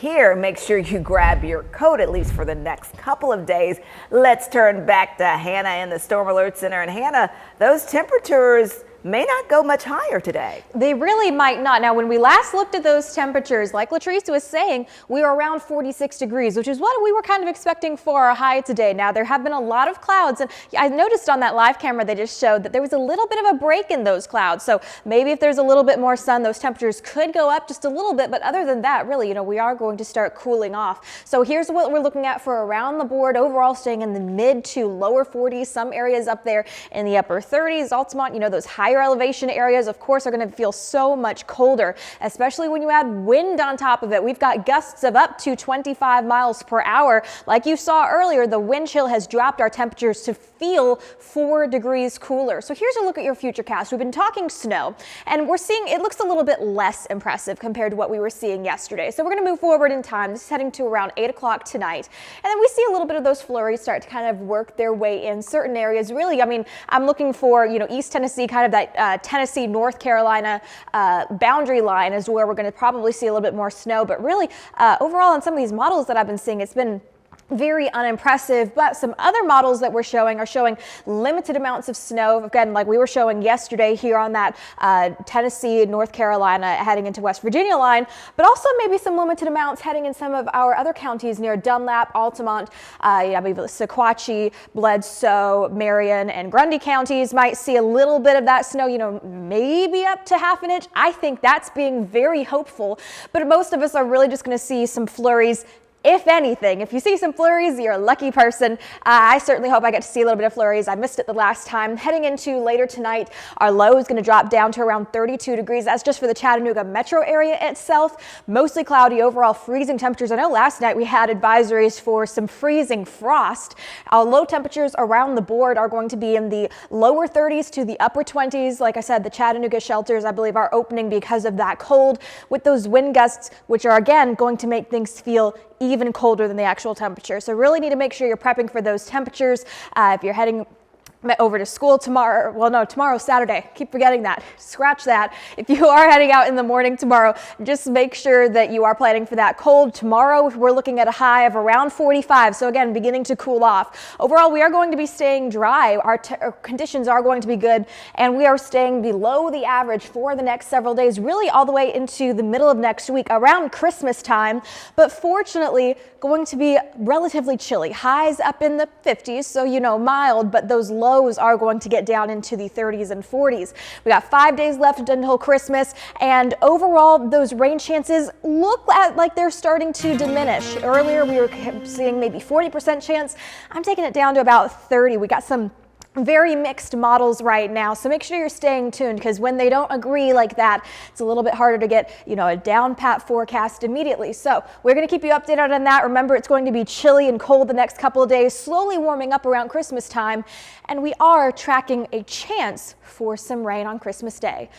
here, make sure you grab your coat at least for the next couple of days. Let's turn back to Hannah in the Storm Alert Center. And Hannah, those temperatures may not go much higher today. They really might not. Now, when we last looked at those temperatures, like Latrice was saying, we were around 46 degrees, which is what we were kind of expecting for our high today. Now, there have been a lot of clouds, and I noticed on that live camera they just showed that there was a little bit of a break in those clouds. So maybe if there's a little bit more sun, those temperatures could go up just a little bit. But other than that, really, we are going to start cooling off. So here's what we're looking at for around the board. Overall, staying in the mid to lower 40s. Some areas up there in the upper 30s. Altamont, those higher elevation areas, of course, are going to feel so much colder, especially when you add wind on top of it. We've got gusts of up to 25 miles per hour. Like you saw earlier, the wind chill has dropped our temperatures to feel 4 degrees cooler. So here's a look at your futurecast. We've been talking snow, and we're seeing it looks a little bit less impressive compared to what we were seeing yesterday. So we're going to move forward in time. This is heading to around 8 o'clock tonight. And then we see a little bit of those flurries start to kind of work their way in certain areas. Really, I'm looking for, East Tennessee, kind of that Tennessee, North Carolina boundary line is where we're going to probably see a little bit more snow. But really, overall on some of these models that I've been seeing, it's been very unimpressive. But some other models that we're showing are showing limited amounts of snow. Again, like we were showing yesterday here on that Tennessee, North Carolina heading into West Virginia line, but also maybe some limited amounts heading in some of our other counties near Dunlap, Altamont, I believe Sequatchie, Bledsoe, Marion, and Grundy counties might see a little bit of that snow, maybe up to half an inch. I think that's being very hopeful, but most of us are really just going to see some flurries. If anything, if you see some flurries, you're a lucky person. I certainly hope I get to see a little bit of flurries. I missed it the last time. Heading into later tonight, our low is going to drop down to around 32 degrees. That's just for the Chattanooga Metro area itself. Mostly cloudy, overall freezing temperatures. I know last night we had advisories for some freezing frost. Our low temperatures around the board are going to be in the lower 30s to the upper 20s. Like I said, the Chattanooga shelters, I believe, are opening because of that cold with those wind gusts, which are again going to make things feel even colder than the actual temperature. So really need to make sure you're prepping for those temperatures. If you're heading over to school tomorrow, well, no, tomorrow's Saturday. Keep forgetting that. Scratch that. If you are heading out in the morning tomorrow, just make sure that you are planning for that cold. Tomorrow, we're looking at a high of around 45. So again, beginning to cool off. Overall, we are going to be staying dry. Our conditions are going to be good, and we are staying below the average for the next several days, really all the way into the middle of next week, around Christmas time. But fortunately, going to be relatively chilly. Highs up in the 50s, so mild, but those lows are going to get down into the 30s and 40s. We got 5 days left until Christmas, and overall those rain chances look like they're starting to diminish. Earlier we were seeing maybe 40% chance. I'm taking it down to about 30. We got some very mixed models right now, so make sure you're staying tuned, because when they don't agree like that, it's a little bit harder to get a down pat forecast immediately. So we're going to keep you updated on that. Remember, it's going to be chilly and cold the next couple of days, slowly warming up around Christmas time, and we are tracking a chance for some rain on Christmas Day.